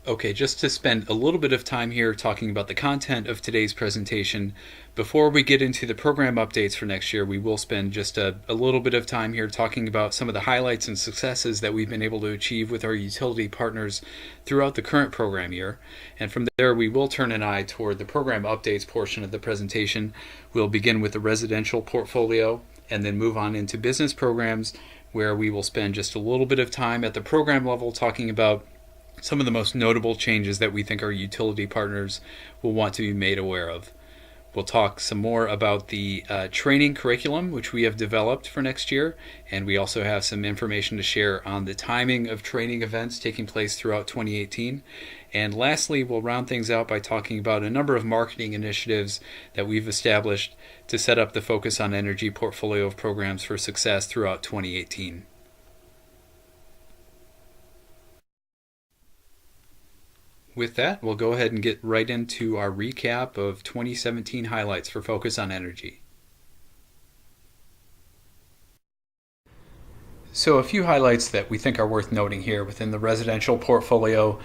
Okay, just to spend a little bit of time here talking about the content of today's presentation. Before we get into the program updates for next year, we will spend just a little bit of time here talking about some of the highlights and successes that we've been able to achieve with our utility partners throughout the current program year. And from there, we will turn an eye toward the program updates portion of the presentation. We'll begin with the residential portfolio and then move on into business programs, where we will spend just a little bit of time at the program level talking about some of the most notable changes that we think our utility partners will want to be made aware of. We'll talk some more about the training curriculum which we have developed for next year, and we also have some information to share on the timing of training events taking place throughout 2018. And lastly, we'll round things out by talking about a number of marketing initiatives that we've established to set up the Focus on Energy portfolio of programs for success throughout 2018. With that, we'll go ahead and get right into our recap of 2017 highlights for Focus on Energy. So a few highlights that we think are worth noting here within the residential portfolio.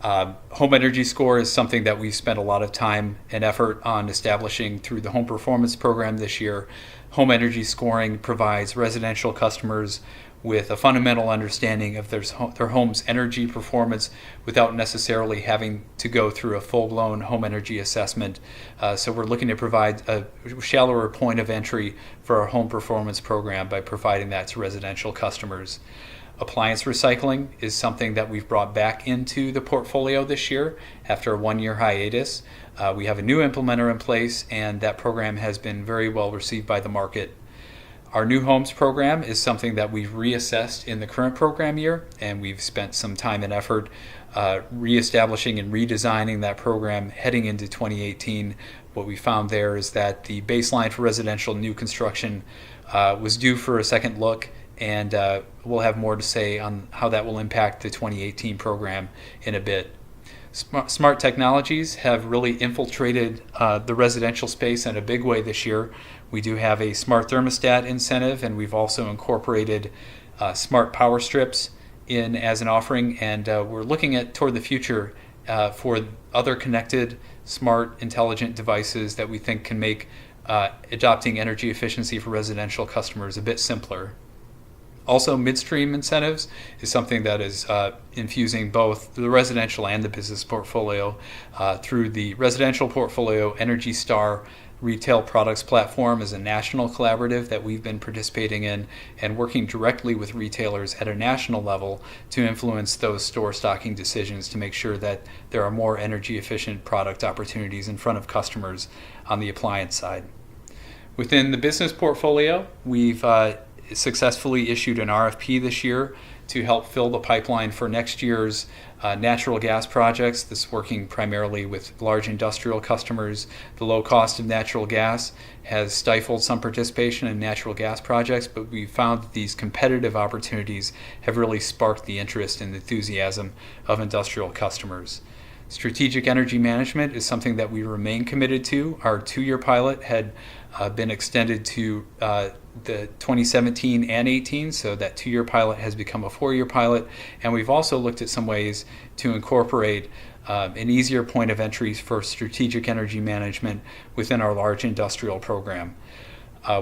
Home Energy Score is something that we've spent a lot of time and effort on establishing through the Home Performance Program this year. Home Energy Scoring provides residential customers with a fundamental understanding of their home's energy performance without necessarily having to go through a full-blown home energy assessment. So we're looking to provide a shallower point of entry for our Home Performance Program by providing that to residential customers. Appliance recycling is something that we've brought back into the portfolio this year after a one-year hiatus. We have a new implementer in place, and that program has been very well received by the market. Our New Homes program is something that we've reassessed in the current program year, and we've spent some time and effort reestablishing and redesigning that program heading into 2018. What we found there is that the baseline for residential new construction was due for a second look, and we'll have more to say on how that will impact the 2018 program in a bit. Smart technologies have really infiltrated the residential space in a big way this year. We do have a smart thermostat incentive, and we've also incorporated smart power strips in as an offering, and we're looking at toward the future for other connected, smart, intelligent devices that we think can make adopting energy efficiency for residential customers a bit simpler. Also, midstream incentives is something that is infusing both the residential and the business portfolio through the residential portfolio. Energy Star Retail Products Platform is a national collaborative that we've been participating in and working directly with retailers at a national level to influence those store stocking decisions to make sure that there are more energy efficient product opportunities in front of customers on the appliance side. Within the business portfolio, we've successfully issued an RFP this year to help fill the pipeline for next year's natural gas projects. This is working primarily with large industrial customers. The low cost of natural gas has stifled some participation in natural gas projects, but we found that these competitive opportunities have really sparked the interest and enthusiasm of industrial customers. Strategic energy management is something that we remain committed to. Our 2-year pilot had been extended to the 2017 and 18, so that 2-year pilot has become a 4-year pilot, and we've also looked at some ways to incorporate an easier point of entry for strategic energy management within our large industrial program.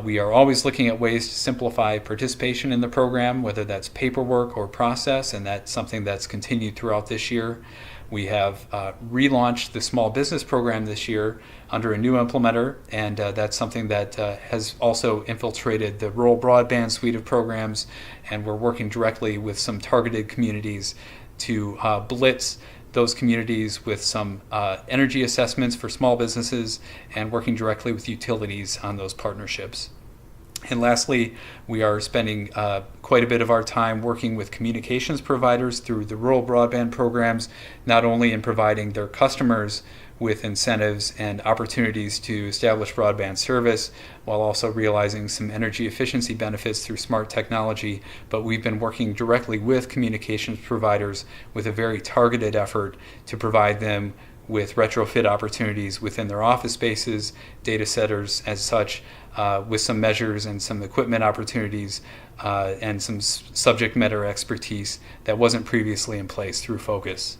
We are always looking at ways to simplify participation in the program, whether that's paperwork or process, and that's something that's continued throughout this year. We have relaunched the small business program this year under a new implementer, and that's something that has also infiltrated the rural broadband suite of programs, and we're working directly with some targeted communities to blitz those communities with some energy assessments for small businesses and working directly with utilities on those partnerships. And lastly, we are spending quite a bit of our time working with communications providers through the rural broadband programs, not only in providing their customers with incentives and opportunities to establish broadband service, while also realizing some energy efficiency benefits through smart technology, but we've been working directly with communications providers with a very targeted effort to provide them with retrofit opportunities within their office spaces, data centers as such, with some measures and some equipment opportunities and some subject matter expertise that wasn't previously in place through Focus.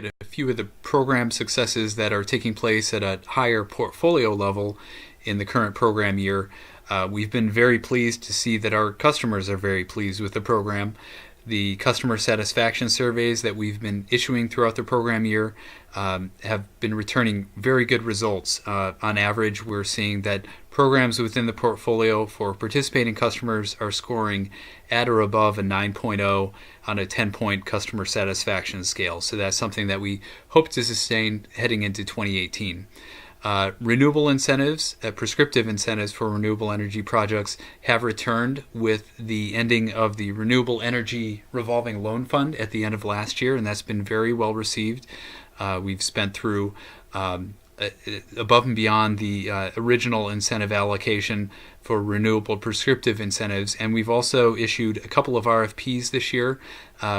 a few of the program successes that are taking place at a higher portfolio level in the current program year. We've been very pleased to see that our customers are very pleased with the program. The customer satisfaction surveys that we've been issuing throughout the program year have been returning very good results. On average, we're seeing that programs within the portfolio for participating customers are scoring at or above a 9.0 on a 10-point customer satisfaction scale. So that's something that we hope to sustain heading into 2018. Renewable incentives, prescriptive incentives for renewable energy projects have returned with the ending of the Renewable Energy Revolving Loan Fund at the end of last year, and that's been very well received. We've spent through above and beyond the original incentive allocation for renewable prescriptive incentives, and we've also issued a couple of RFPs this year,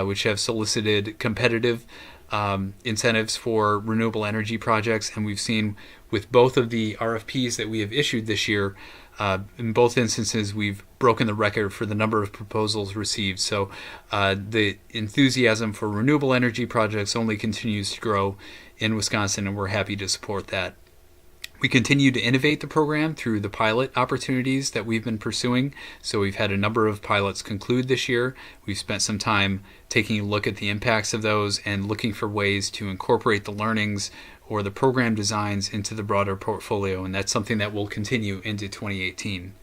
which have solicited competitive incentives for renewable energy projects, and we've seen with both of the RFPs that we have issued this year, in both instances, we've broken the record for the number of proposals received. So the enthusiasm for renewable energy projects only continues to grow in Wisconsin, and we're happy to support that. We continue to innovate the program through the pilot opportunities that we've been pursuing. So we've had a number of pilots conclude this year. We've spent some time taking a look at the impacts of those and looking for ways to incorporate the learnings or the program designs into the broader portfolio, and that's something that will continue into 2018.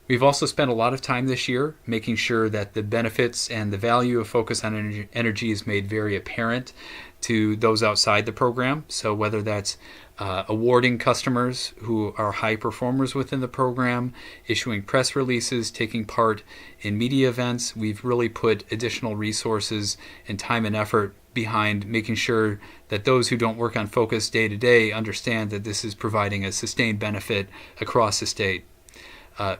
We've also spent a lot of time this year making sure that the benefits and the value of Focus on Energy is made very apparent to those outside the program. So whether that's awarding customers who are high performers within the program, issuing press releases, taking part in media events, we've really put additional resources and time and effort behind making sure that those who don't work on Focus day to day understand that this is providing a sustained benefit across the state.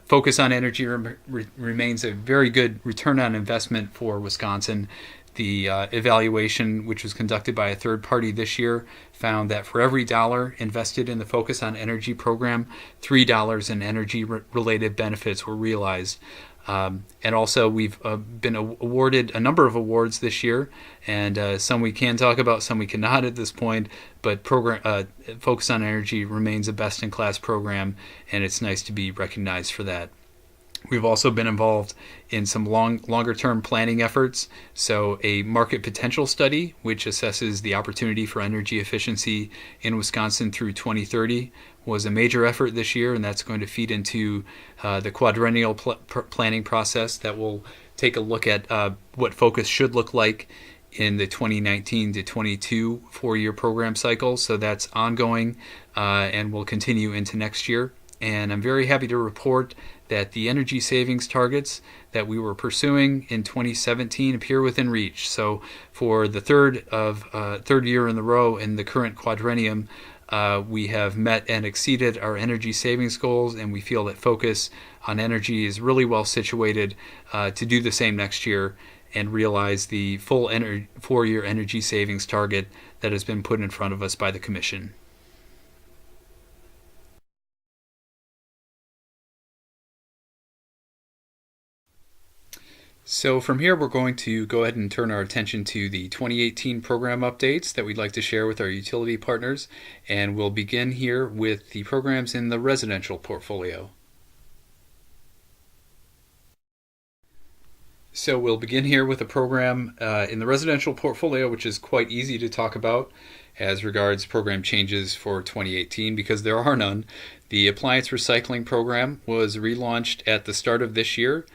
Focus on Energy remains a very good return on investment for Wisconsin. The evaluation, which was conducted by a third party this year, found that for every dollar invested in the Focus on Energy program, $3 in energy-related benefits were realized. And also, we've been awarded a number of awards this year, and some we can talk about, some we cannot at this point, but Focus on Energy remains a best-in-class program, and it's nice to be recognized for that. We've also been involved in some longer-term planning efforts. So a market potential study, which assesses the opportunity for energy efficiency in Wisconsin through 2030, was a major effort this year, and that's going to feed into the quadrennial planning process that will take a look at what Focus should look like in the 2019 to 22 four-year program cycle. So that's ongoing and will continue into next year. And I'm very happy to report that the energy savings targets that we were pursuing in 2017 appear within reach. So for the third year in a row in the current quadrennium, we have met and exceeded our energy savings goals, and we feel that Focus on Energy is really well situated to do the same next year and realize the full 4-year energy savings target that has been put in front of us by the Commission. So from here, we're going to go ahead and turn our attention to the 2018 program updates that we'd like to share with our utility partners, and we'll begin here with the programs in the residential portfolio. So we'll begin here with a program in the residential portfolio, which is quite easy to talk about as regards program changes for 2018 because there are none. The appliance recycling program was relaunched at the start of this year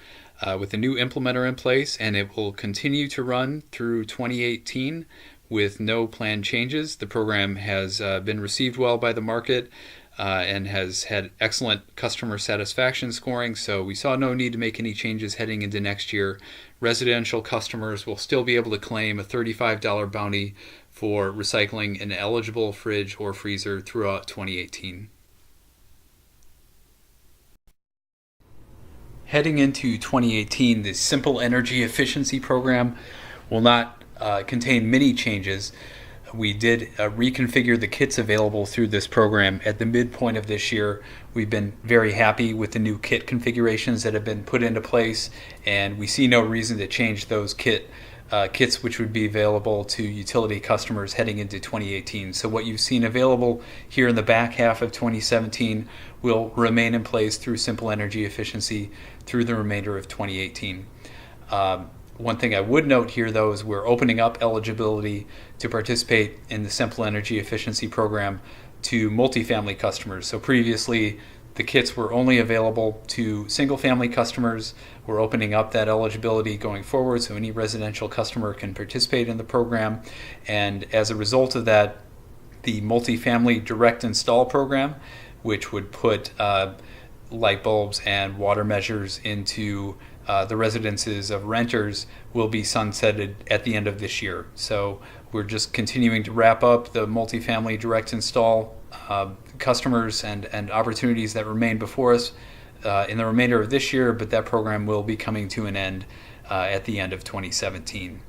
with a new implementer in place, and it will continue to run through 2018 with no planned changes. The program has been received well by the market and has had excellent customer satisfaction scoring, so we saw no need to make any changes heading into next year. Residential customers will still be able to claim a $35 bounty for recycling an eligible fridge or freezer throughout 2018. Heading into 2018, the Simple Energy Efficiency Program will not contain many changes. We did reconfigure the kits available through this program at the midpoint of this year. We've been very happy with the new kit configurations that have been put into place, and we see no reason to change those kit kits which would be available to utility customers heading into 2018. So what you've seen available here in the back half of 2017 will remain in place through Simple Energy Efficiency through the remainder of 2018. One thing I would note here, though, is we're opening up eligibility to participate in the Simple Energy Efficiency program to multifamily customers. So previously, the kits were only available to single-family customers. We're opening up that eligibility going forward, so any residential customer can participate in the program. And as a result of that, the multifamily direct install program, which would put light bulbs and water measures into the residences of renters, will be sunsetted at the end of this year. So we're just continuing to wrap up the multifamily direct install customers and opportunities that remain before us in the remainder of this year, but that program will be coming to an end at the end of 2017.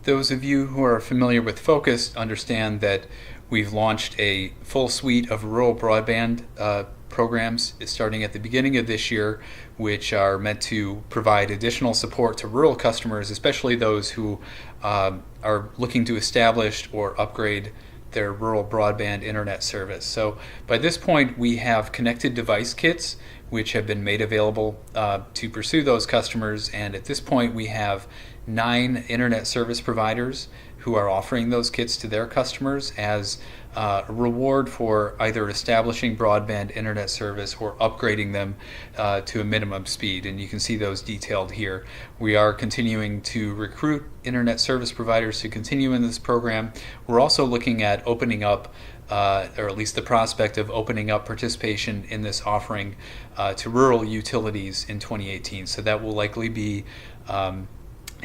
Those of you who are familiar with Focus understand that we've launched a full suite of rural broadband programs starting at the beginning of this year, which are meant to provide additional support to rural customers, especially those who are looking to establish or upgrade their rural broadband internet service. So by this point, we have connected device kits which have been made available to pursue those customers, and at this point we have 9 internet service providers who are offering those kits to their customers as a reward for either establishing broadband internet service or upgrading them to a minimum speed. And you can see those detailed here. We are continuing to recruit internet service providers to continue in this program. We're also looking at opening up, or at least the prospect of opening up participation in this offering to rural utilities in 2018. So that will likely be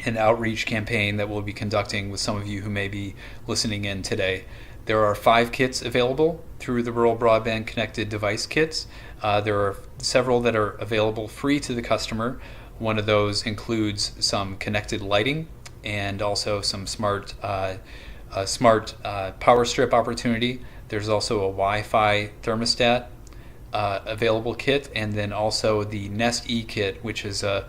an outreach campaign that we'll be conducting with some of you who may be listening in today. There are 5 kits available through the Rural Broadband Connected Device Kits. There are several that are available free to the customer. One of those includes some connected lighting and also some smart power strip opportunity. There's also a Wi-Fi thermostat available kit, and then also the Nest E kit, which is a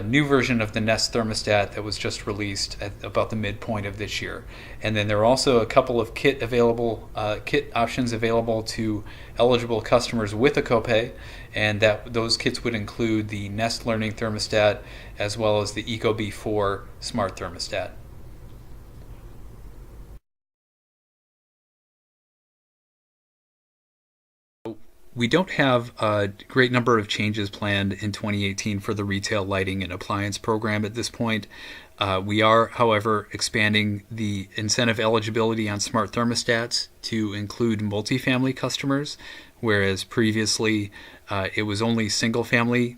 new version of the Nest thermostat that was just released at about the midpoint of this year. And then there are also a couple of kit options available to eligible customers with a copay, and those kits would include the Nest Learning thermostat as well as the ecobee 4 smart thermostat. We don't have a great number of changes planned in 2018 for the retail lighting and appliance program at this point. We are, however, expanding the incentive eligibility on smart thermostats to include multifamily customers, whereas previously it was only single-family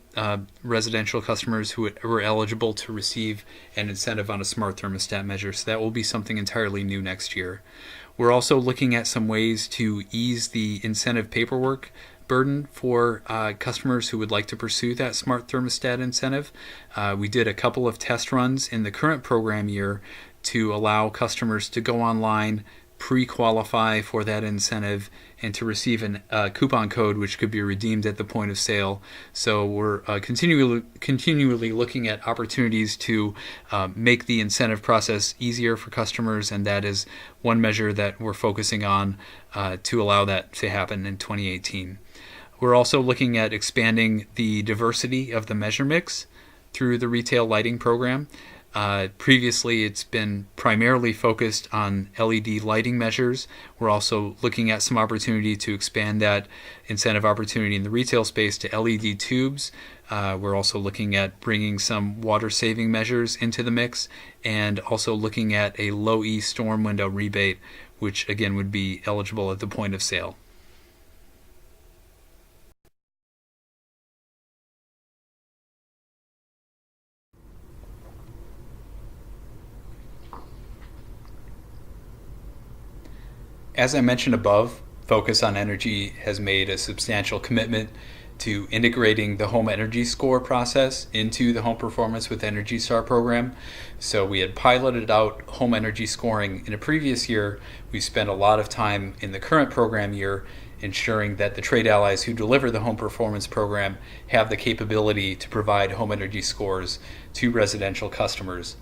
residential customers who were eligible to receive an incentive on a smart thermostat measure. So that will be something entirely new next year. We're also looking at some ways to ease the incentive paperwork burden for customers who would like to pursue that smart thermostat incentive. We did a couple of test runs in the current program year to allow customers to go online, pre-qualify for that incentive, and to receive a coupon code which could be redeemed at the point of sale. So we're continually looking at opportunities to make the incentive process easier for customers, and that is one measure that we're focusing on to allow that to happen in 2018. We're also looking at expanding the diversity of the measure mix through the retail lighting program. Previously, it's been primarily focused on LED lighting measures. We're also looking at some opportunity to expand that incentive opportunity in the retail space to LED tubes. We're also looking at bringing some water-saving measures into the mix, and also looking at a low-E storm window rebate, which again would be eligible at the point of sale. As I mentioned above, Focus on Energy has made a substantial commitment to integrating the Home Energy Score process into the Home Performance with Energy Star program. So we had piloted out home energy scoring in a previous year. We spent a lot of time in the current program year ensuring that the trade allies who deliver the home performance program have the capability to provide home energy scores to residential customers.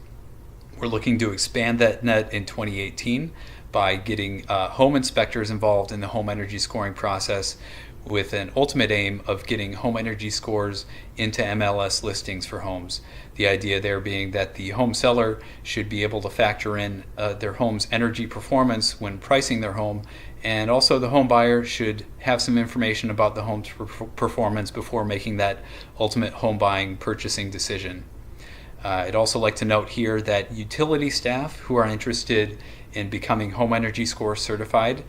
We're looking to expand that net in 2018 by getting home inspectors involved in the home energy scoring process, with an ultimate aim of getting home energy scores into MLS listings for homes. The idea there being that the home seller should be able to factor in their home's energy performance when pricing their home, and also the home buyer should have some information about the home's performance before making that ultimate home buying purchasing decision. I'd also like to note here that utility staff who are interested in becoming Home Energy Score certified,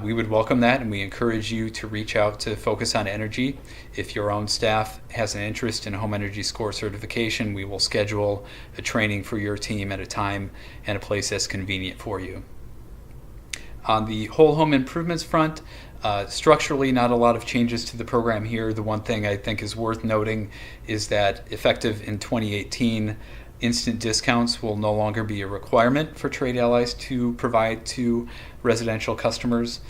we would welcome that, and we encourage you to reach out to Focus on Energy. If your own staff has an interest in Home Energy Score certification, we will schedule a training for your team at a time and a place that's convenient for you. On the whole home improvements front, structurally, not a lot of changes to the program here. The one thing I think is worth noting is that effective in 2018, instant discounts will no longer be a requirement for trade allies to provide to residential customers.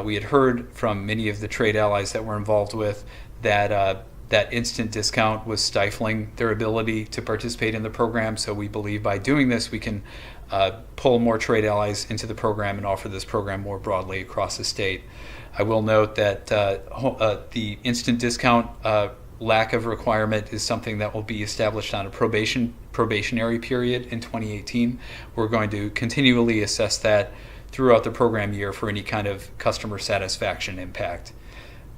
We had heard from many of the trade allies that we're involved with that that instant discount was stifling their ability to participate in the program. So we believe by doing this, we can pull more trade allies into the program and offer this program more broadly across the state. I will note that the instant discount lack of requirement is something that will be established on a probationary period in 2018. We're going to continually assess that throughout the program year for any kind of customer satisfaction impact.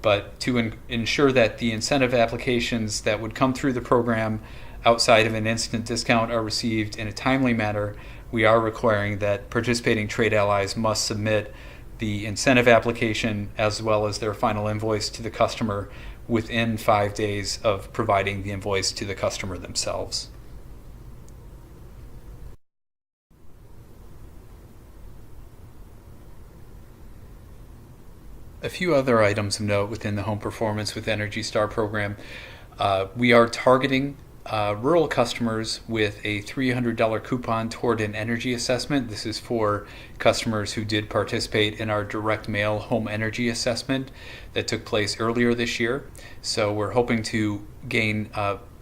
But to ensure that the incentive applications that would come through the program outside of an instant discount are received in a timely manner, we are requiring that participating trade allies must submit the incentive application as well as their final invoice to the customer within 5 days of providing the invoice to the customer themselves. A few other items of note within the Home Performance with Energy Star program. We are targeting rural customers with a $300 coupon toward an energy assessment. This is for customers who did participate in our direct mail home energy assessment that took place earlier this year. So we're hoping to gain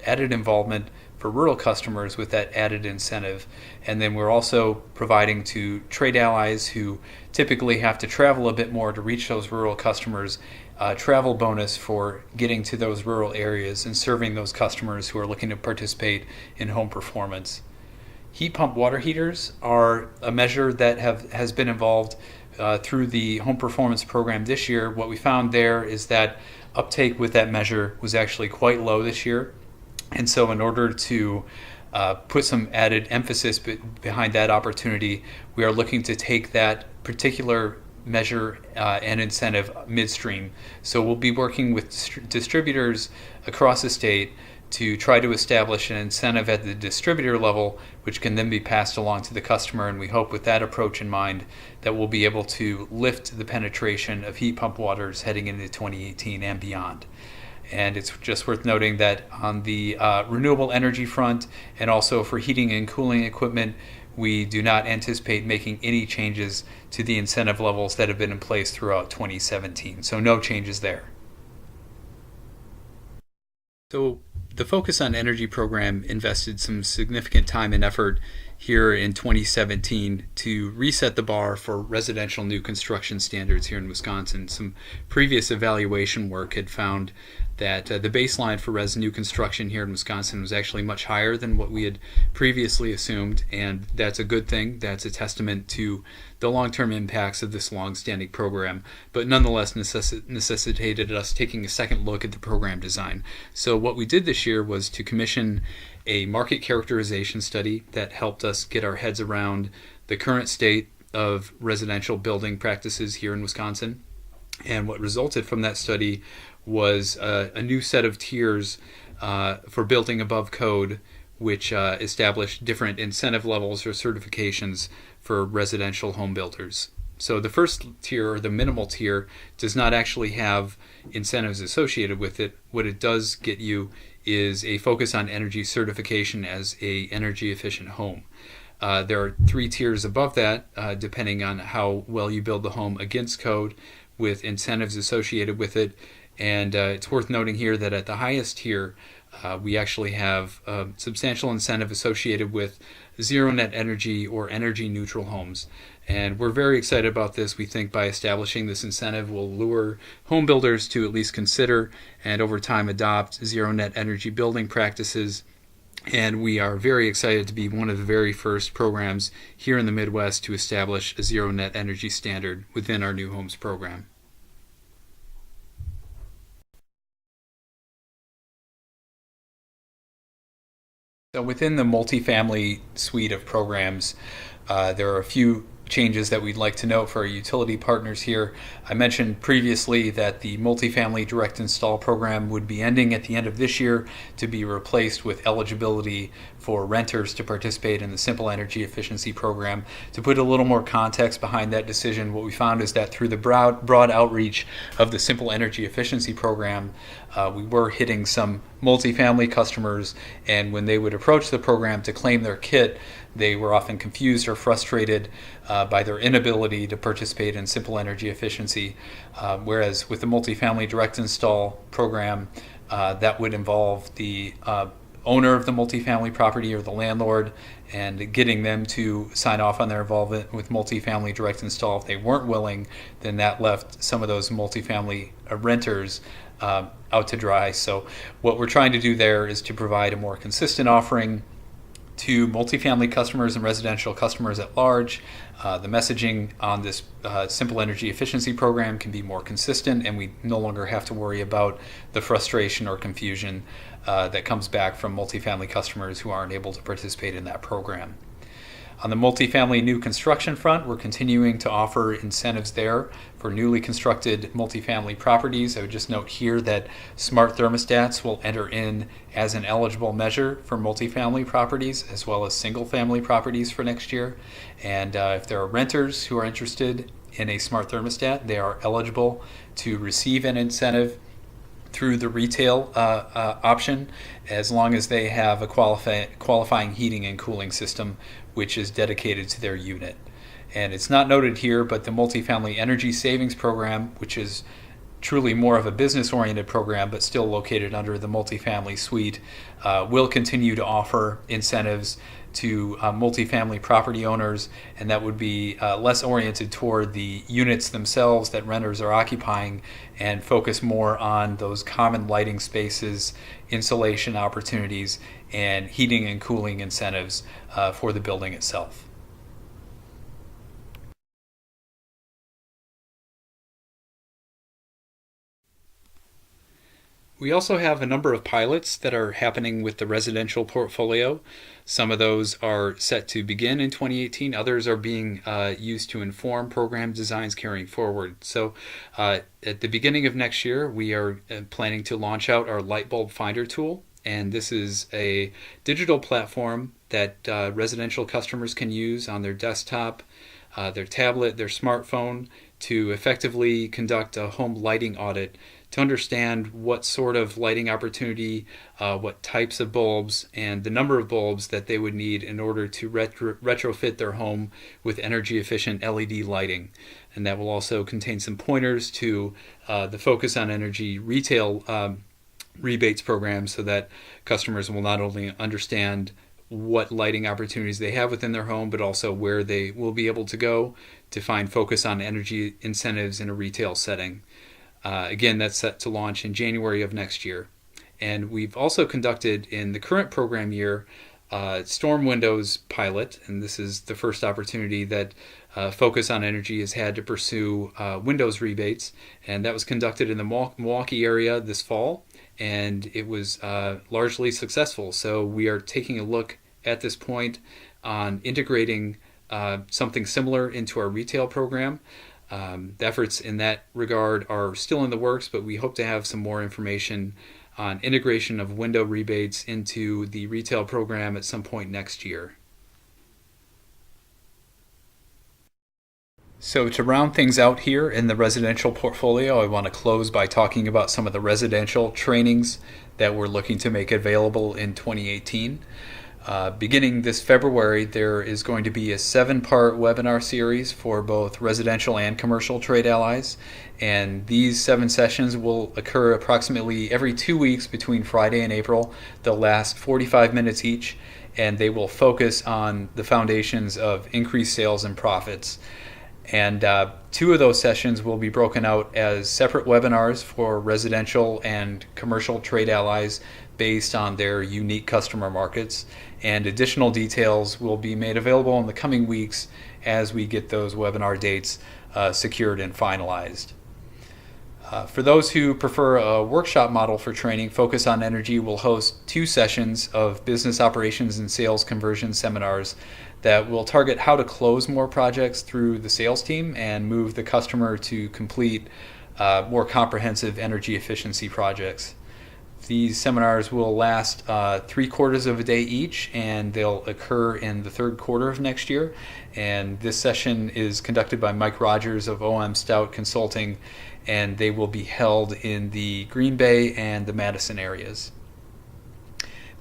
added involvement for rural customers with that added incentive. And then we're also providing to trade allies who typically have to travel a bit more to reach those rural customers travel bonus for getting to those rural areas and serving those customers who are looking to participate in home performance. Heat pump water heaters are a measure that has been involved through the home performance program this year. What we found there is that uptake with that measure was actually quite low this year. And so in order to put some added emphasis behind that opportunity, we are looking to take that particular measure and incentive midstream. So we'll be working with distributors across the state to try to establish an incentive at the distributor level, which can then be passed along to the customer. And we hope with that approach in mind that we'll be able to lift the penetration of heat pump waters heading into 2018 and beyond. And it's just worth noting that on the renewable energy front and also for heating and cooling equipment, we do not anticipate making any changes to the incentive levels that have been in place throughout 2017. So no changes there. So the Focus on Energy program invested some significant time and effort here in 2017 to reset the bar for residential new construction standards here in Wisconsin. Some previous evaluation work had found that the baseline for new construction here in Wisconsin was actually much higher than what we had previously assumed, and that's a good thing. That's a testament to the long-term impacts of this long-standing program, but nonetheless necessitated us taking a second look at the program design. So what we did this year was to commission a market characterization study that helped us get our heads around the current state of residential building practices here in Wisconsin. And what resulted from that study was a new set of tiers for building above code, which established different incentive levels or certifications for residential home builders. So the first tier, or the minimal tier, does not actually have incentives associated with it. What it does get you is a focus on energy certification as a energy efficient home. There are 3 tiers above that, depending on how well you build the home against code, with incentives associated with it. And it's worth noting here that at the highest tier, we actually have a substantial incentive associated with zero net energy or energy neutral homes. And we're very excited about this. We think by establishing this incentive will lure home builders to at least consider and over time adopt zero net energy building practices. And we are very excited to be one of the very first programs here in the Midwest to establish a zero net energy standard within our new homes program. So within the multifamily suite of programs, there are a few changes that we'd like to note for our utility partners here. I mentioned previously that the multifamily direct install program would be ending at the end of this year to be replaced with eligibility for renters to participate in the Simple Energy Efficiency Program. To put a little more context behind that decision, what we found is that through the broad outreach of the Simple Energy Efficiency Program, we were hitting some multifamily customers, and when they would approach the program to claim their kit, they were often confused or frustrated by their inability to participate in simple energy efficiency. Whereas with the multifamily direct install program, that would involve the owner of the multifamily property or the landlord, and getting them to sign off on their involvement with multifamily direct install. If they weren't willing, then that left some of those multifamily renters out to dry. So what we're trying to do there is to provide a more consistent offering to multifamily customers and residential customers at large. The messaging on this Simple Energy Efficiency Program can be more consistent, and we no longer have to worry about the frustration or confusion that comes back from multifamily customers who aren't able to participate in that program. On the multifamily new construction front, we're continuing to offer incentives there for newly constructed multifamily properties. I would just note here that smart thermostats will enter in as an eligible measure for multifamily properties as well as single family properties for next year. And if there are renters who are interested in a smart thermostat, they are eligible to receive an incentive through the retail option, as long as they have a qualifying heating and cooling system which is dedicated to their unit. And it's not noted here, but the Multifamily Energy Savings Program, which is truly more of a business-oriented program but still located under the multifamily suite, will continue to offer incentives to multifamily property owners, and that would be less oriented toward the units themselves that renters are occupying and focus more on those common lighting spaces, insulation opportunities, and heating and cooling incentives for the building itself. We also have a number of pilots that are happening with the residential portfolio. Some of those are set to begin in 2018. Others are being used to inform program designs carrying forward. So at the beginning of next year, we are planning to launch out our light bulb finder tool. And this is a digital platform that residential customers can use on their desktop, their tablet, their smartphone to effectively conduct a home lighting audit to understand what sort of lighting opportunity, what types of bulbs, and the number of bulbs that they would need in order to retrofit their home with energy efficient LED lighting. And that will also contain some pointers to the Focus on Energy retail rebates program, so that customers will not only understand what lighting opportunities they have within their home, but also where they will be able to go to find Focus on Energy incentives in a retail setting. Again, that's set to launch in January of next year. And we've also conducted in the current program year Storm Windows pilot, and this is the first opportunity that Focus on Energy has had to pursue Windows rebates, and that was conducted in the Milwaukee area this fall, and it was largely successful. So we are taking a look at this point on integrating something similar into our retail program. The efforts in that regard are still in the works, but we hope to have some more information on integration of window rebates into the retail program at some point next year. So to round things out here in the residential portfolio, I want to close by talking about some of the residential trainings that we're looking to make available in 2018. Beginning this February, there is going to be a 7-part webinar series for both residential and commercial trade allies. And these 7 sessions will occur approximately every 2 weeks between Friday and April. They'll last 45 minutes each, and they will focus on the foundations of increased sales and profits. And 2 of those sessions will be broken out as separate webinars for residential and commercial trade allies based on their unique customer markets. And additional details will be made available in the coming weeks as we get those webinar dates secured and finalized. For those who prefer a workshop model for training, Focus on Energy will host 2 sessions of business operations and sales conversion seminars that will target how to close more projects through the sales team and move the customer to complete more comprehensive energy efficiency projects. These seminars will last 3/4 of a day each, and they'll occur in the 3rd quarter of next year. And this session is conducted by Mike Rogers of OM Stout Consulting, and they will be held in the Green Bay and the Madison areas.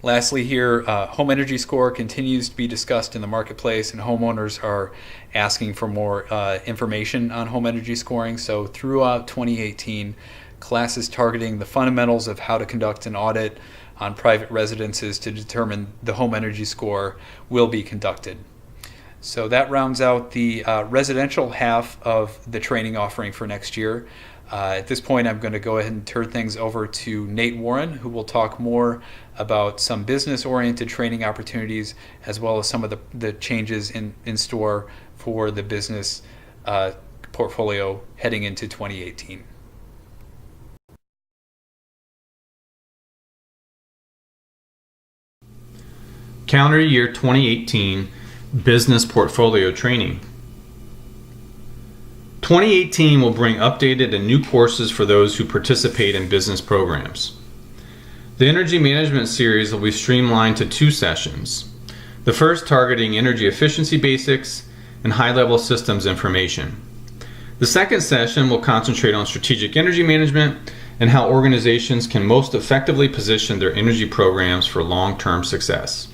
Lastly here, Home Energy Score continues to be discussed in the marketplace, and homeowners are asking for more information on home energy scoring. So throughout 2018, classes targeting the fundamentals of how to conduct an audit on private residences to determine the home energy score will be conducted. So that rounds out the residential half of the training offering for next year. At this point, I'm going to go ahead and turn things over to Nate Warren, who will talk more about some business-oriented training opportunities, as well as some of the changes in store for the business portfolio heading into 2018. Calendar year 2018 Business Portfolio Training. 2018 will bring updated and new courses for those who participate in business programs. The Energy Management Series will be streamlined to 2 sessions. The first targeting energy efficiency basics and high-level systems information. The second session will concentrate on strategic energy management and how organizations can most effectively position their energy programs for long-term success.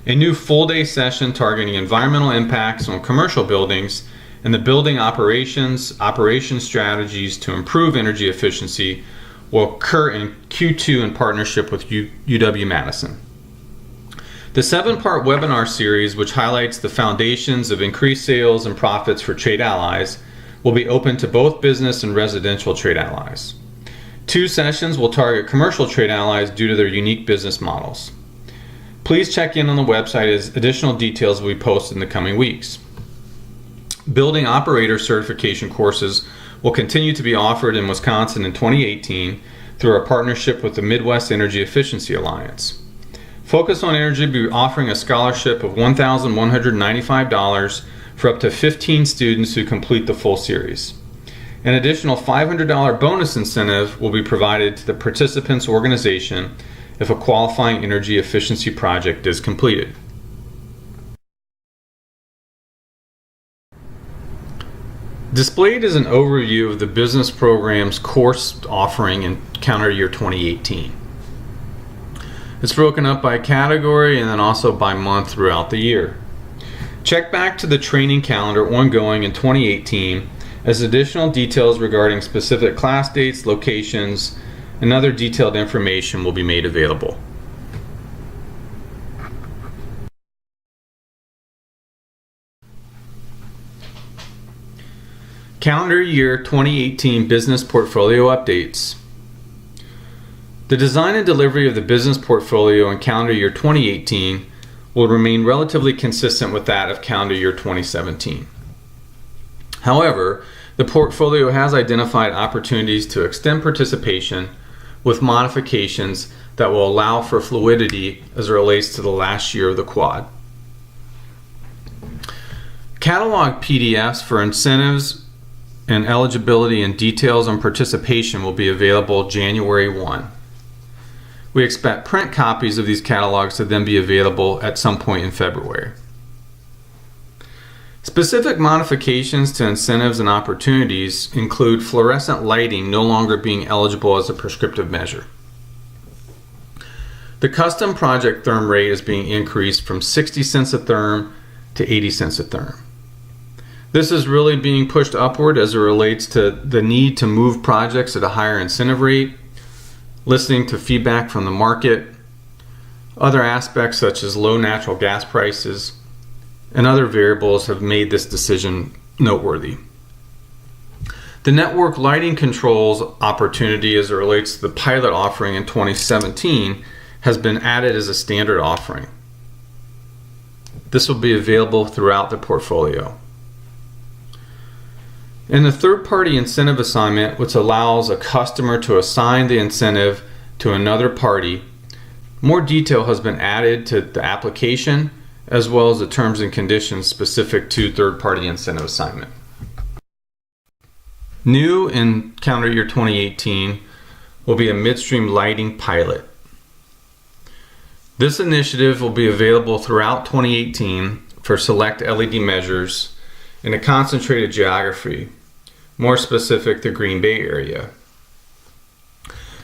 A new full-day session targeting environmental impacts on commercial buildings and the building operations strategies to improve energy efficiency will occur in Q2 in partnership with UW-Madison. The 7-part webinar series, which highlights the foundations of increased sales and profits for trade allies, will be open to both business and residential trade allies. 2 sessions will target commercial trade allies due to their unique business models. Please check in on the website as additional details will be posted in the coming weeks. Building operator certification courses will continue to be offered in Wisconsin in 2018 through our partnership with the Midwest Energy Efficiency Alliance. Focus on Energy will be offering a scholarship of $1,195 for up to 15 students who complete the full series. An additional $500 bonus incentive will be provided to the participants' organization if a qualifying energy efficiency project is completed. Displayed is an overview of the business program's course offering in calendar year 2018. It's broken up by category and then also by month throughout the year. Check back to the training calendar ongoing in 2018 as additional details regarding specific class dates, locations, and other detailed information will be made available. Calendar year 2018 business portfolio updates. The design and delivery of the business portfolio in calendar year 2018 will remain relatively consistent with that of calendar year 2017. However, the portfolio has identified opportunities to extend participation with modifications that will allow for fluidity as it relates to the last year of the quad. Catalog PDFs for incentives and eligibility and details on participation will be available January 1. We expect print copies of these catalogs to then be available at some point in February. Specific modifications to incentives and opportunities include fluorescent lighting no longer being eligible as a prescriptive measure. The custom project therm rate is being increased from 60 cents a therm to 80 cents a therm. This is really being pushed upward as it relates to the need to move projects at a higher incentive rate, listening to feedback from the market, other aspects such as low natural gas prices, and other variables have made this decision noteworthy. The network lighting controls opportunity as it relates to the pilot offering in 2017 has been added as a standard offering. This will be available throughout the portfolio. And the third-party incentive assignment, which allows a customer to assign the incentive to another party, more detail has been added to the application as well as the terms and conditions specific to third-party incentive assignment. New in calendar year 2018 will be a midstream lighting pilot. This initiative will be available throughout 2018 for select LED measures in a concentrated geography, more specific the Green Bay area.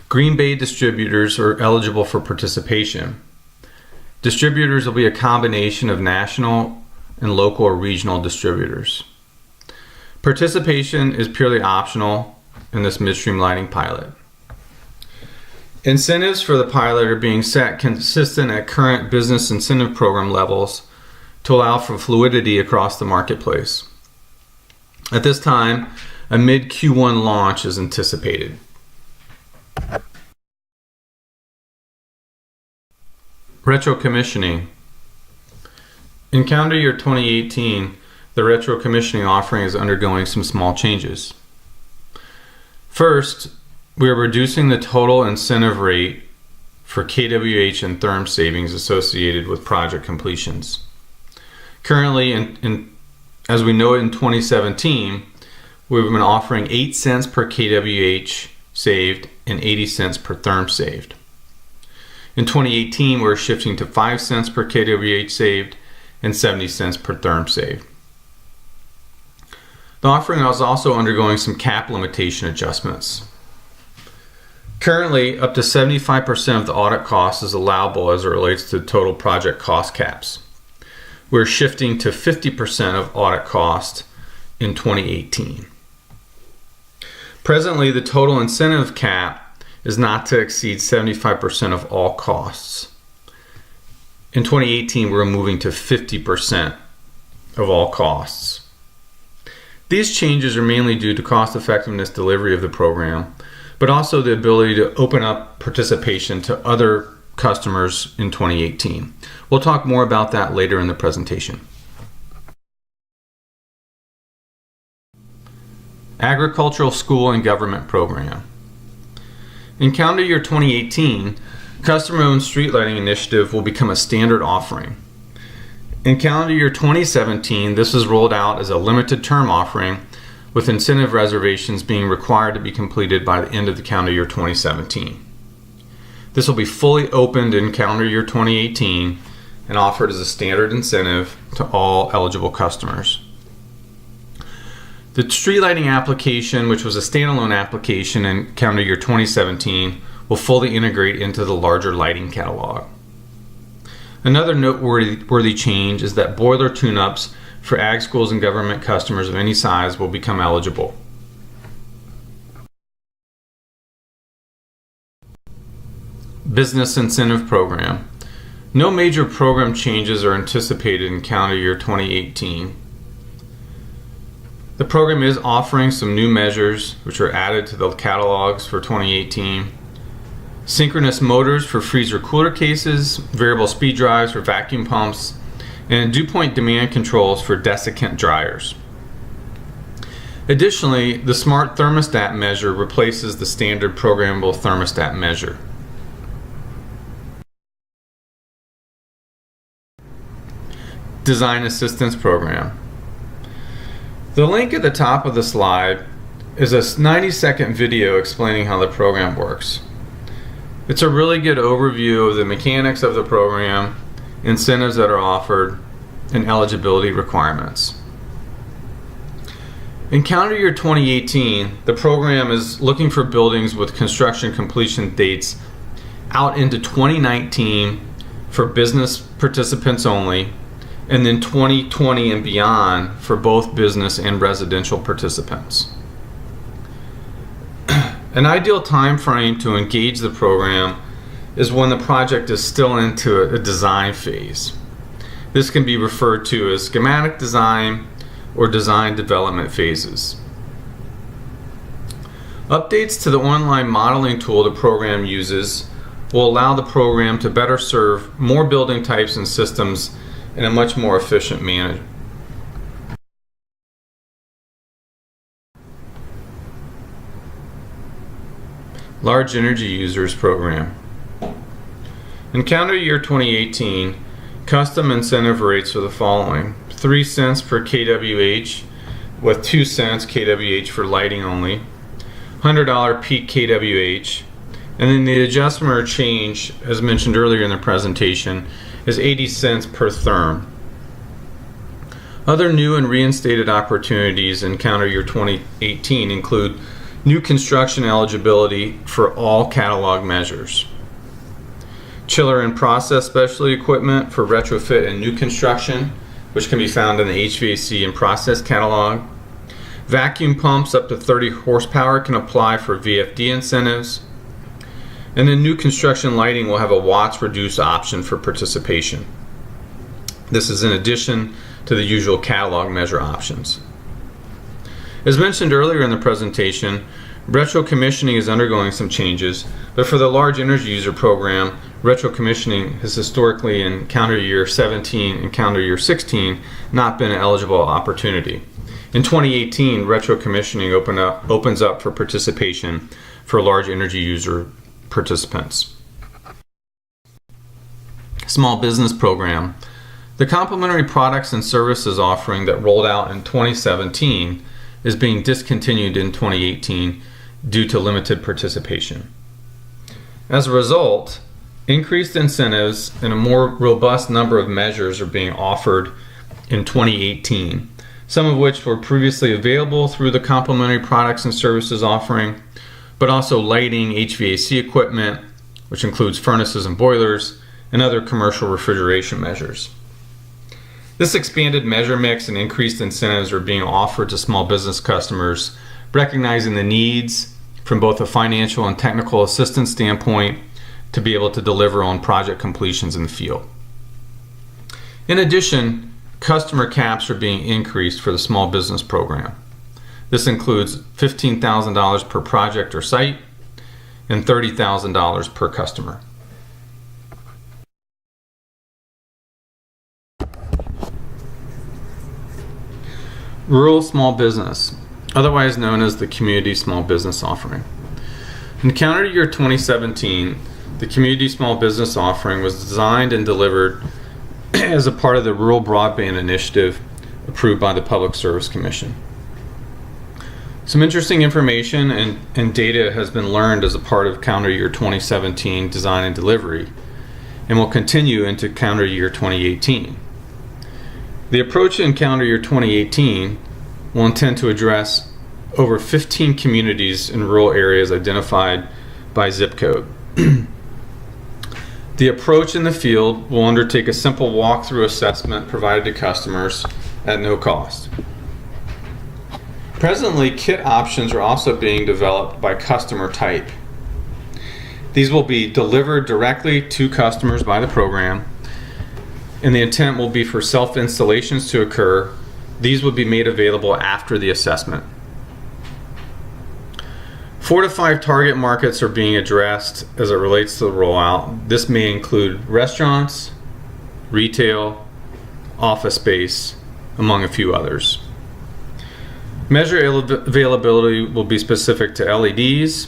Green Bay distributors are eligible for participation. Distributors will be a combination of national and local or regional distributors. Participation is purely optional in this midstream lighting pilot. Incentives for the pilot are being set consistent at current business incentive program levels to allow for fluidity across the marketplace. At this time, a mid-Q1 launch is anticipated. Retro commissioning. In calendar year 2018, the retro commissioning offering is undergoing some small changes. First, we are reducing the total incentive rate for kWh and therm savings associated with project completions. Currently, as we know in 2017, we've been offering 8 cents per kWh saved and 80 cents per therm saved. In 2018, we're shifting to 5 cents per kWh saved and 70 cents per therm saved. The offering is also undergoing some cap limitation adjustments. Currently, up to 75% of the audit cost is allowable as it relates to total project cost caps. We're shifting to 50% of audit cost in 2018. Presently, the total incentive cap is not to exceed 75% of all costs. In 2018, we're moving to 50% of all costs. These changes are mainly due to cost effectiveness delivery of the program, but also the ability to open up participation to other customers in 2018. We'll talk more about that later in the presentation. Agricultural School and Government Program. In calendar year 2018, Customer-Owned Street Lighting Initiative will become a standard offering. In calendar year 2017, this was rolled out as a limited term offering, with incentive reservations being required to be completed by the end of the calendar year 2017. This will be fully opened in calendar year 2018 and offered as a standard incentive to all eligible customers. The street lighting application, which was a standalone application in calendar year 2017, will fully integrate into the larger lighting catalog. Another noteworthy change is that boiler tune-ups for ag schools and government customers of any size will become eligible. Business Incentive Program. No major program changes are anticipated in calendar year 2018. The program is offering some new measures which are added to the catalogs for 2018. Synchronous motors for freezer cooler cases, variable speed drives for vacuum pumps, and dew point demand controls for desiccant dryers. Additionally, the smart thermostat measure replaces the standard programmable thermostat measure. Design Assistance Program. The link at the top of the slide is a 90-second video explaining how the program works. It's a really good overview of the mechanics of the program, incentives that are offered, and eligibility requirements. In calendar year 2018, the program is looking for buildings with construction completion dates out into 2019 for business participants only, and then 2020 and beyond for both business and residential participants. An ideal time frame to engage the program is when the project is still into a design phase. This can be referred to as schematic design or design development phases. Updates to the online modeling tool the program uses will allow the program to better serve more building types and systems in a much more efficient manner. Large Energy Users Program. In calendar year 2018, custom incentive rates are the following: 3 cents per kWh with 2 cents kWh for lighting only, $100 peak kWh, and then the adjustment or change, as mentioned earlier in the presentation, is 80 cents per therm. Other new and reinstated opportunities in calendar year 2018 include new construction eligibility for all catalog measures, chiller and process specialty equipment for retrofit and new construction, which can be found in the HVAC and process catalog. Vacuum pumps up to 30 horsepower can apply for VFD incentives. And then new construction lighting will have a watts reduced option for participation. This is in addition to the usual catalog measure options. As mentioned earlier in the presentation, retro commissioning is undergoing some changes, but for the Large Energy User Program, retro commissioning has historically in calendar year 17 and calendar year 16 not been an eligible opportunity. In 2018, retro commissioning opens up for participation for large energy user participants. Small Business Program. The complementary products and services offering that rolled out in 2017 is being discontinued in 2018 due to limited participation. As a result, increased incentives and a more robust number of measures are being offered in 2018, some of which were previously available through the complementary products and services offering, but also lighting, HVAC equipment, which includes furnaces and boilers, and other commercial refrigeration measures. This expanded measure mix and increased incentives are being offered to small business customers, recognizing the needs from both a financial and technical assistance standpoint to be able to deliver on project completions in the field. In addition, customer caps are being increased for the small business program. This includes $15,000 per project or site and $30,000 per customer. Rural Small Business, otherwise known as the Community Small Business Offering. In calendar year 2017, the Community Small Business Offering was designed and delivered as a part of the Rural Broadband Initiative approved by the Public Service Commission. Some interesting information and data has been learned as a part of calendar year 2017 design and delivery, and will continue into calendar year 2018. The approach in calendar year 2018 will intend to address over 15 communities in rural areas identified by zip code. The approach in the field will undertake a simple walkthrough assessment provided to customers at no cost. Presently, kit options are also being developed by customer type. These will be delivered directly to customers by the program, and the intent will be for self-installations to occur. These would be made available after the assessment. 4 to 5 target markets are being addressed as it relates to the rollout. This may include restaurants, retail, office space, among a few others. Measure availability will be specific to LEDs,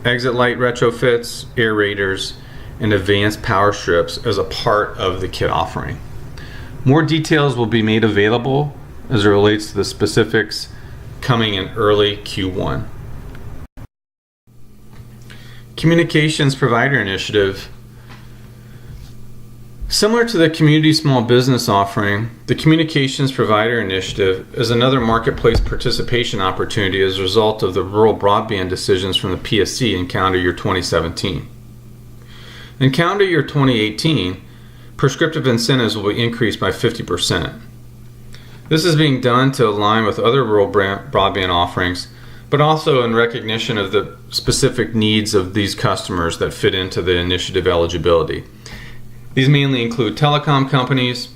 exit light retrofits, aerators, and advanced power strips as a part of the kit offering. More details will be made available as it relates to the specifics coming in early Q1. Communications Provider Initiative. Similar to the Community Small Business Offering, the Communications Provider Initiative is another marketplace participation opportunity as a result of the rural broadband decisions from the PSC in calendar year 2017. In calendar year 2018, prescriptive incentives will be increased by 50%. This is being done to align with other rural broadband offerings, but also in recognition of the specific needs of these customers that fit into the initiative eligibility. These mainly include telecom companies,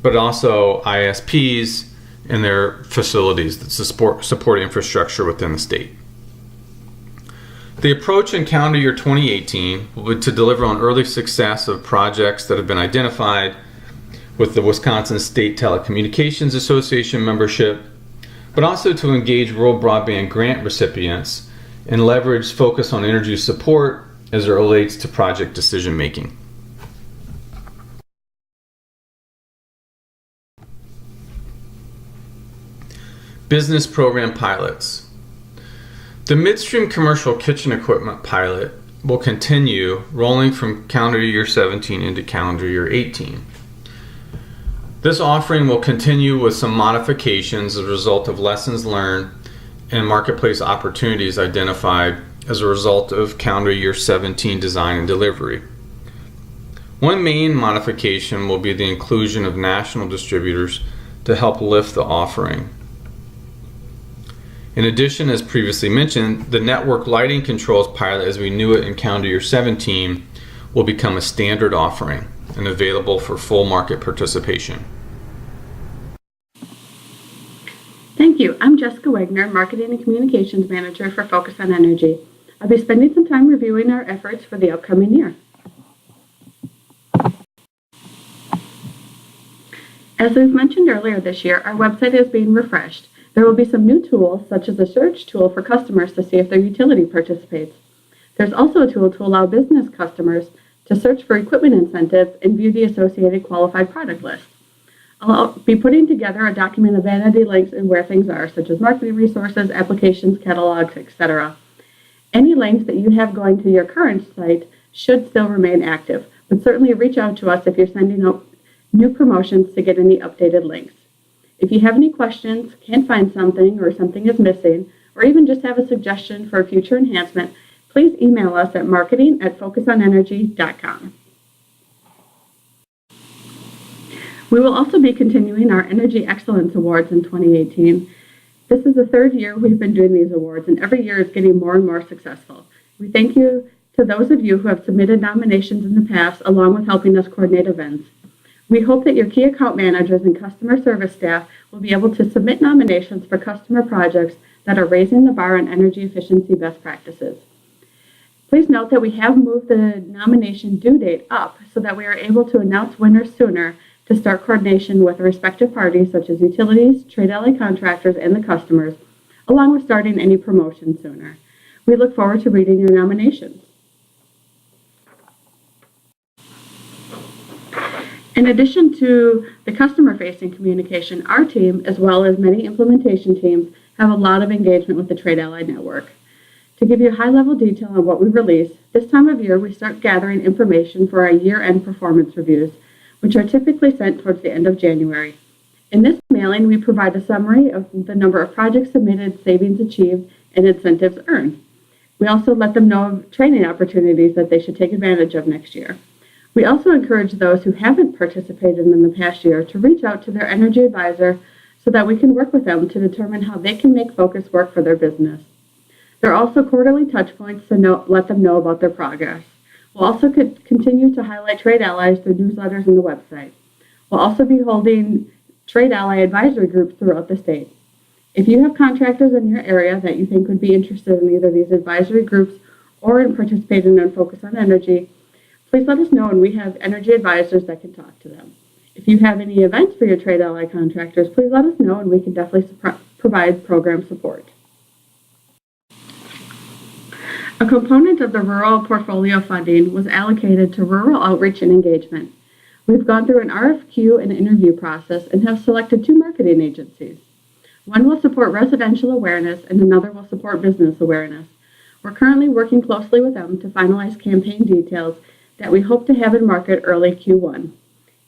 but also ISPs and their facilities that support infrastructure within the state. The approach in calendar year 2018 will be to deliver on early success of projects that have been identified with the Wisconsin State Telecommunications Association membership, but also to engage rural broadband grant recipients and leverage focus on energy support as it relates to project decision making. Business program pilots. The midstream commercial kitchen equipment pilot will continue rolling from calendar year 17 into calendar year 18. This offering will continue with some modifications as a result of lessons learned and marketplace opportunities identified as a result of calendar year 17 design and delivery. One main modification will be the inclusion of national distributors to help lift the offering. In addition, as previously mentioned, the network lighting controls pilot as we knew it in calendar year 17 will become a standard offering and available for full market participation. Thank you. I'm Jessica Wagner, Marketing and Communications Manager for Focus on Energy. I'll be spending some time reviewing our efforts for the upcoming year. As we've mentioned earlier this year, our website is being refreshed. There will be some new tools, such as a search tool for customers to see if their utility participates. There's also a tool to allow business customers to search for equipment incentives and view the associated qualified product list. I'll be putting together a document of vanity links and where things are, such as marketing resources, applications, catalogs, etc. Any links that you have going to your current site should still remain active, but certainly reach out to us if you're sending out new promotions to get any updated links. If you have any questions, can't find something, or something is missing, or even just have a suggestion for a future enhancement, please email us at marketing@focusonenergy.com. We will also be continuing our Energy Excellence Awards in 2018. This is the third year we've been doing these awards, and every year is getting more and more successful. We thank you to those of you who have submitted nominations in the past, along with helping us coordinate events. We hope that your key account managers and customer service staff will be able to submit nominations for customer projects that are raising the bar on energy efficiency best practices. Please note that we have moved the nomination due date up so that we are able to announce winners sooner to start coordination with respective parties such as utilities, trade ally contractors, and the customers, along with starting any promotion sooner. We look forward to reading your nominations. In addition to the customer-facing communication, our team, as well as many implementation teams, have a lot of engagement with the Trade Ally Network. To give you high-level detail on what we release, this time of year we start gathering information for our year-end performance reviews, which are typically sent towards the end of January. In this mailing, we provide a summary of the number of projects submitted, savings achieved, and incentives earned. We also let them know of training opportunities that they should take advantage of next year. We also encourage those who haven't participated in the past year to reach out to their energy advisor so that we can work with them to determine how they can make Focus work for their business. There are also quarterly touch points to let them know about their progress. We'll also continue to highlight trade allies through newsletters and the website. We'll also be holding trade ally advisory groups throughout the state. If you have contractors in your area that you think would be interested in either these advisory groups or in participating in Focus on Energy, please let us know, and we have energy advisors that can talk to them. If you have any events for your trade ally contractors, please let us know, and we can definitely provide program support. A component of the rural portfolio funding was allocated to rural outreach and engagement. We've gone through an RFQ and interview process and have selected 2 marketing agencies. One will support residential awareness and another will support business awareness. We're currently working closely with them to finalize campaign details that we hope to have in market early Q1.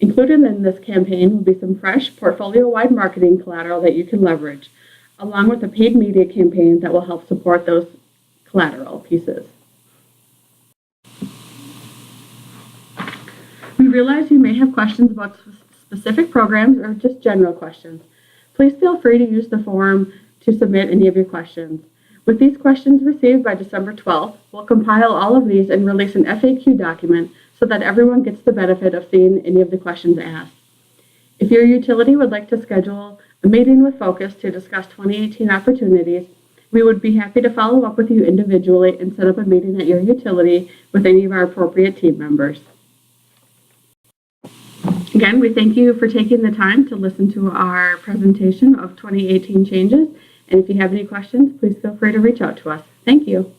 Included in this campaign will be some fresh portfolio-wide marketing collateral that you can leverage, along with a paid media campaign that will help support those collateral pieces. We realize you may have questions about specific programs or just general questions. Please feel free to use the form to submit any of your questions. With these questions received by December 12th, we'll compile all of these and release an FAQ document so that everyone gets the benefit of seeing any of the questions asked. If your utility would like to schedule a meeting with Focus to discuss 2018 opportunities, we would be happy to follow up with you individually and set up a meeting at your utility with any of our appropriate team members. Again, we thank you for taking the time to listen to our presentation of 2018 changes. And if you have any questions, please feel free to reach out to us. Thank you.